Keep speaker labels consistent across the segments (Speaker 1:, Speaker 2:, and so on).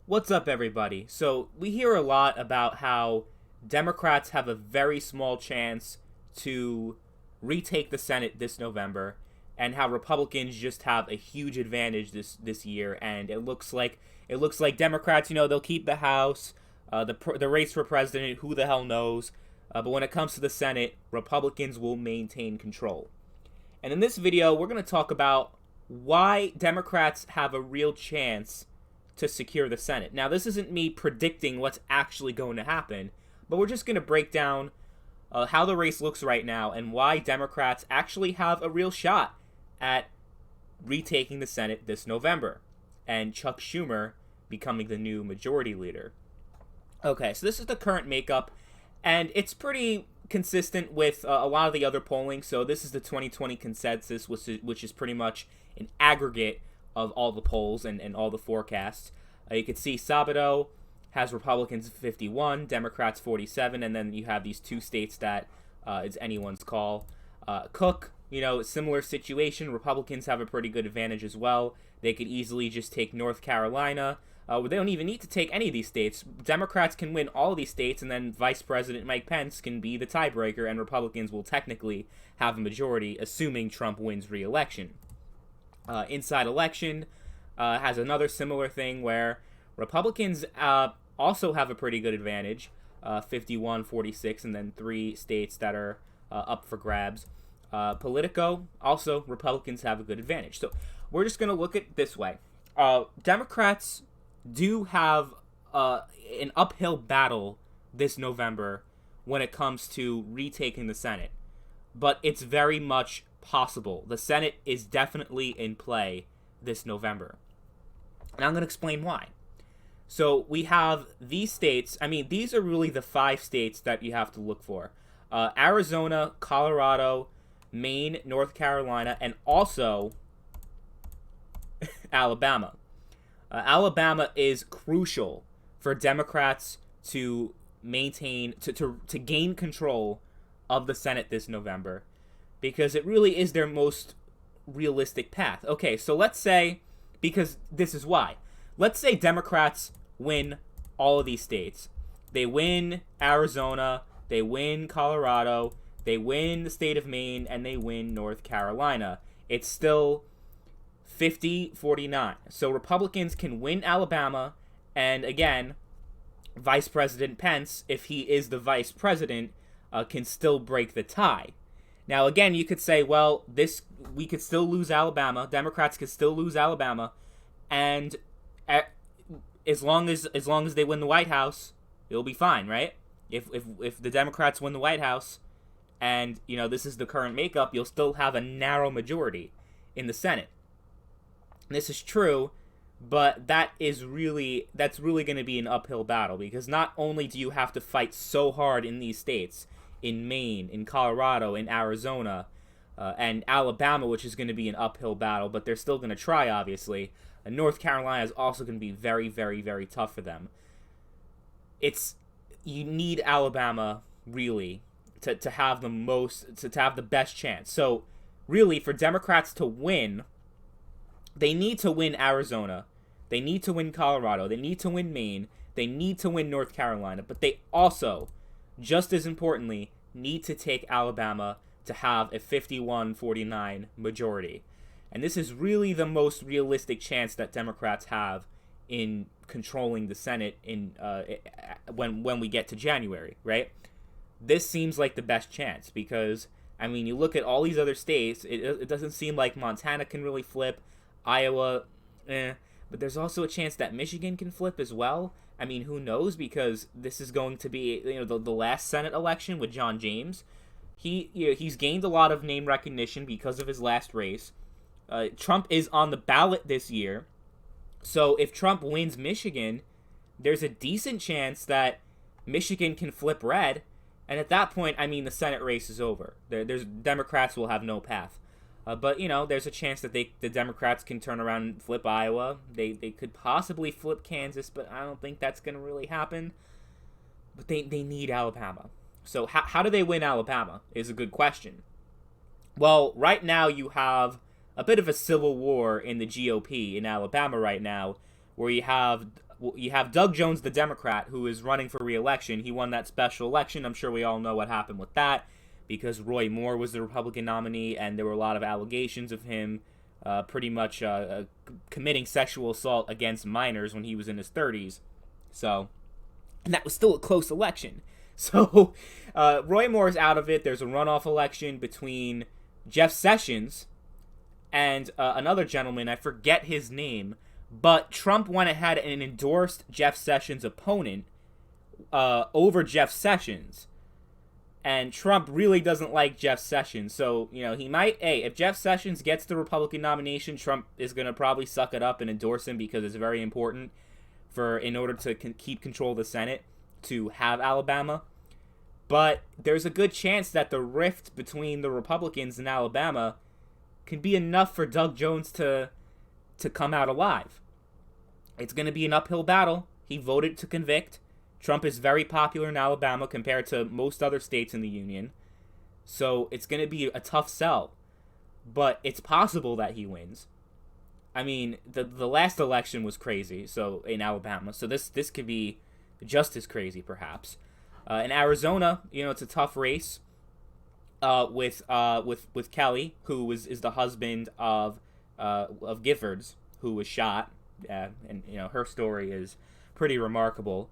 Speaker 1: What's up, everybody? So, we hear a lot about how Democrats have a very small chance to retake the Senate this November, and how Republicans just have a huge advantage this year. And it looks like Democrats, they'll keep the House. The race for president, who the hell knows? But when it comes to the Senate, Republicans will maintain control. And in this video, we're going to talk about why Democrats have a real chance to secure the Senate. Now, this isn't me predicting what's actually going to happen, but we're just going to break down how the race looks right now and why Democrats actually have a real shot at retaking the Senate this November and Chuck Schumer becoming the new majority leader. Okay, so this is the current makeup, and it's pretty consistent with a lot of the other polling. So this is the 2020 consensus, which is pretty much an aggregate of all the polls and all the forecasts. You can see Sabato has Republicans 51, Democrats 47, and then you have these two states that is anyone's call. Cook, similar situation. Republicans have a pretty good advantage as well. They could easily just take North Carolina. They don't even need to take any of these states. Democrats can win all of these states, and then Vice President Mike Pence can be the tiebreaker, and Republicans will technically have a majority, assuming Trump wins re-election. Inside election has another similar thing where Republicans also have a pretty good advantage, 51, 46, and then three states that are up for grabs. Politico, also Republicans have a good advantage. So we're just going to look at it this way. Democrats do have an uphill battle this November when it comes to retaking the Senate, but it's very much possible. The Senate is definitely in play this November. And I'm going to explain why. So we have these states. I mean, these are really the five states that you have to look for. Arizona, Colorado, Maine, North Carolina, and also Alabama. Alabama is crucial for Democrats to maintain, to gain control of the Senate this November, because it really is their most realistic path. Okay, so let's say, because this is why. Let's say Democrats win all of these states. They win Arizona, they win Colorado, they win the state of Maine, and they win North Carolina. It's still 50-49. So Republicans can win Alabama, and again, Vice President Pence, if he is the vice president, can still break the tie. Now, again, you could say, well, we could still lose Alabama. Democrats could still lose Alabama, and as long as they win the White House, it'll be fine, right? If the Democrats win the White House, and this is the current makeup, you'll still have a narrow majority in the Senate. And this is true, but that's really going to be an uphill battle, because not only do you have to fight so hard in these states, in Maine, in Colorado, in Arizona, and Alabama, which is going to be an uphill battle, but they're still going to try, obviously. And North Carolina is also going to be very, very, very tough for them. You need Alabama, really, to have the best chance. So, really, for Democrats to win, they need to win Arizona, they need to win Colorado, they need to win Maine, they need to win North Carolina, but they also, just as importantly, need to take Alabama to have a 51-49 majority. And this is really the most realistic chance that Democrats have in controlling the Senate when we get to January, right? This seems like the best chance, because, I mean, you look at all these other states, it doesn't seem like Montana can really flip, Iowa, but there's also a chance that Michigan can flip as well. I mean, who knows, because this is going to be, the last Senate election with John James. He's gained a lot of name recognition because of his last race. Trump is on the ballot this year, so if Trump wins Michigan, there's a decent chance that Michigan can flip red, and at that point, I mean, the Senate race is over. There's Democrats will have no path. But there's a chance that the Democrats can turn around and flip Iowa. They could possibly flip Kansas, but I don't think that's going to really happen. But they need Alabama. So how do they win Alabama is a good question. Well, right now you have a bit of a civil war in the GOP in Alabama right now, where you have you have Doug Jones, the Democrat, who is running for re-election. He won that special election. I'm sure we all know what happened with that, because Roy Moore was the Republican nominee, and there were a lot of allegations of him pretty much committing sexual assault against minors when he was in his 30s. So, and that was still a close election. So, Roy Moore is out of it. There's a runoff election between Jeff Sessions and another gentleman. I forget his name. But Trump went ahead and endorsed Jeff Sessions' opponent over Jeff Sessions. And Trump really doesn't like Jeff Sessions. So, he might... Hey, if Jeff Sessions gets the Republican nomination, Trump is going to probably suck it up and endorse him, because it's very important in order to keep control of the Senate, to have Alabama. But there's a good chance that the rift between the Republicans in Alabama can be enough for Doug Jones to come out alive. It's going to be an uphill battle. He voted to convict. Trump is very popular in Alabama compared to most other states in the union. So it's going to be a tough sell. But it's possible that he wins. I mean, the last election was crazy, so in Alabama. So this could be just as crazy, perhaps. In Arizona, it's a tough race with Kelly, who is the husband of Giffords, who was shot, and her story is pretty remarkable.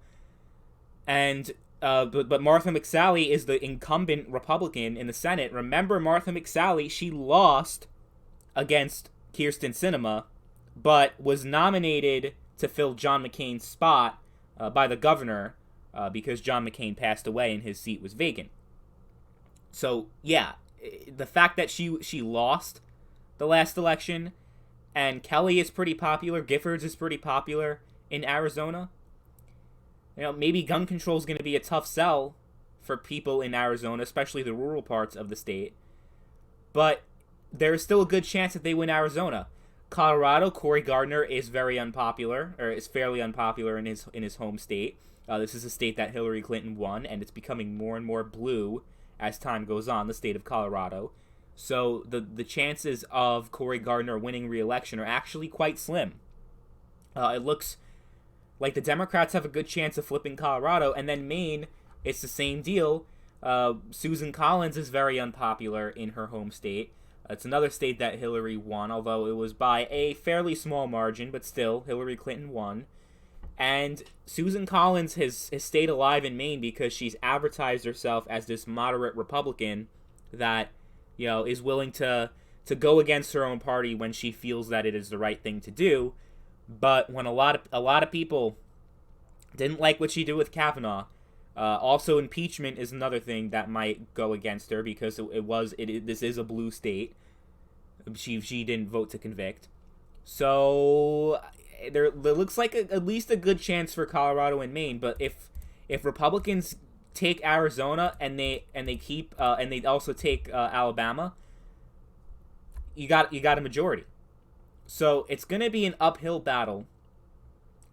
Speaker 1: And but Martha McSally is the incumbent Republican in the Senate. Remember, Martha McSally, she lost against Kyrsten Sinema, but was nominated to fill John McCain's spot by the governor because John McCain passed away and his seat was vacant. So yeah, the fact that she lost the last election, and Kelly is pretty popular, Giffords is pretty popular in Arizona. Maybe gun control is going to be a tough sell for people in Arizona, especially the rural parts of the state. But there's still a good chance that they win Arizona. Colorado, Cory Gardner is very unpopular, or is fairly unpopular in his home state. This is a state that Hillary Clinton won, and it's becoming more and more blue as time goes on, the state of Colorado. So the chances of Cory Gardner winning re-election are actually quite slim. It looks like the Democrats have a good chance of flipping Colorado, and then Maine, it's the same deal. Susan Collins is very unpopular in her home state. It's another state that Hillary won, although it was by a fairly small margin, but still, Hillary Clinton won. And Susan Collins has stayed alive in Maine because she's advertised herself as this moderate Republican that, is willing to go against her own party when she feels that it is the right thing to do. But when a lot of people didn't like what she did with Kavanaugh, also impeachment is another thing that might go against her, because this is a blue state. She didn't vote to convict, so there looks like at least a good chance for Colorado and Maine. But if Republicans take Arizona and they keep and they also take Alabama, you got a majority. So it's going to be an uphill battle.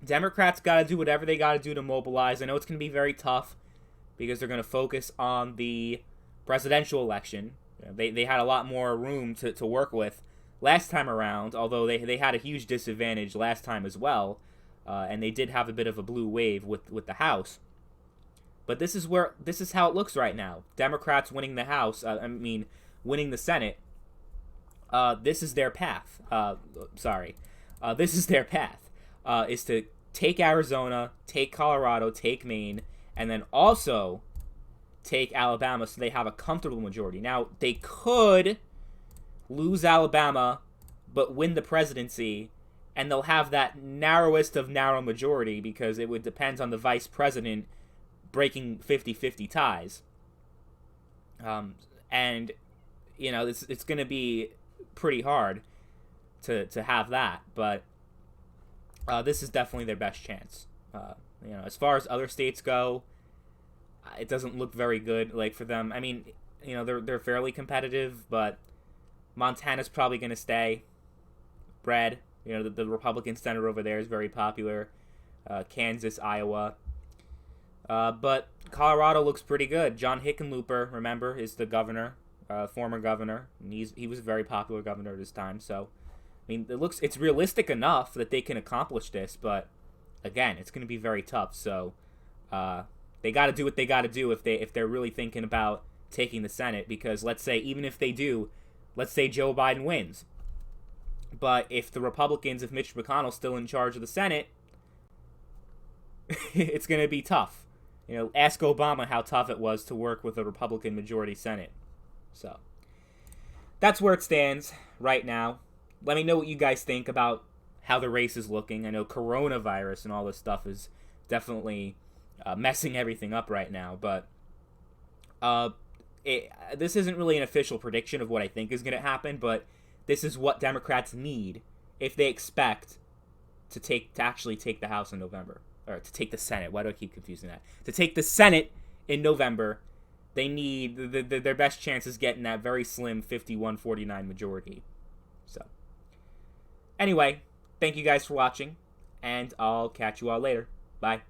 Speaker 1: Democrats got to do whatever they got to do to mobilize. I know it's going to be very tough because they're going to focus on the presidential election. They had a lot more room to work with last time around, although they had a huge disadvantage last time as well. And they did have a bit of a blue wave with the House. But this is how it looks right now. Democrats winning the House, winning the Senate. This is their path. This is their path. Is to take Arizona, take Colorado, take Maine, and then also take Alabama, so they have a comfortable majority. Now, they could lose Alabama, but win the presidency, and they'll have that narrowest of narrow majority, because it would depend on the vice president breaking 50-50 ties. And, it's going to be pretty hard to have that, but this is definitely their best chance. As far as other states go, it doesn't look very good for them. I mean, they're fairly competitive, but Montana's probably going to stay. Brad, the Republican senator over there is very popular. Kansas, Iowa. But Colorado looks pretty good. John Hickenlooper, remember, is the governor, former governor. And he was a very popular governor at his time. So, it's realistic enough that they can accomplish this. But again, it's going to be very tough. So they got to do what they got to do if they're really thinking about taking the Senate. Because let's say, even if they do, let's say Joe Biden wins, but if the Republicans, if Mitch McConnell's still in charge of the Senate, it's going to be tough. Ask Obama how tough it was to work with a Republican majority Senate. So that's where it stands right now. Let me know what you guys think about how the race is looking. I know coronavirus and all this stuff is definitely messing everything up right now, but this isn't really an official prediction of what I think is going to happen, but this is what Democrats need if they expect to actually take the House in November, or to take the Senate. Why do I keep confusing that? To take the Senate in November, they need their best chance is getting that very slim 51-49 majority. So, anyway, thank you guys for watching, and I'll catch you all later. Bye.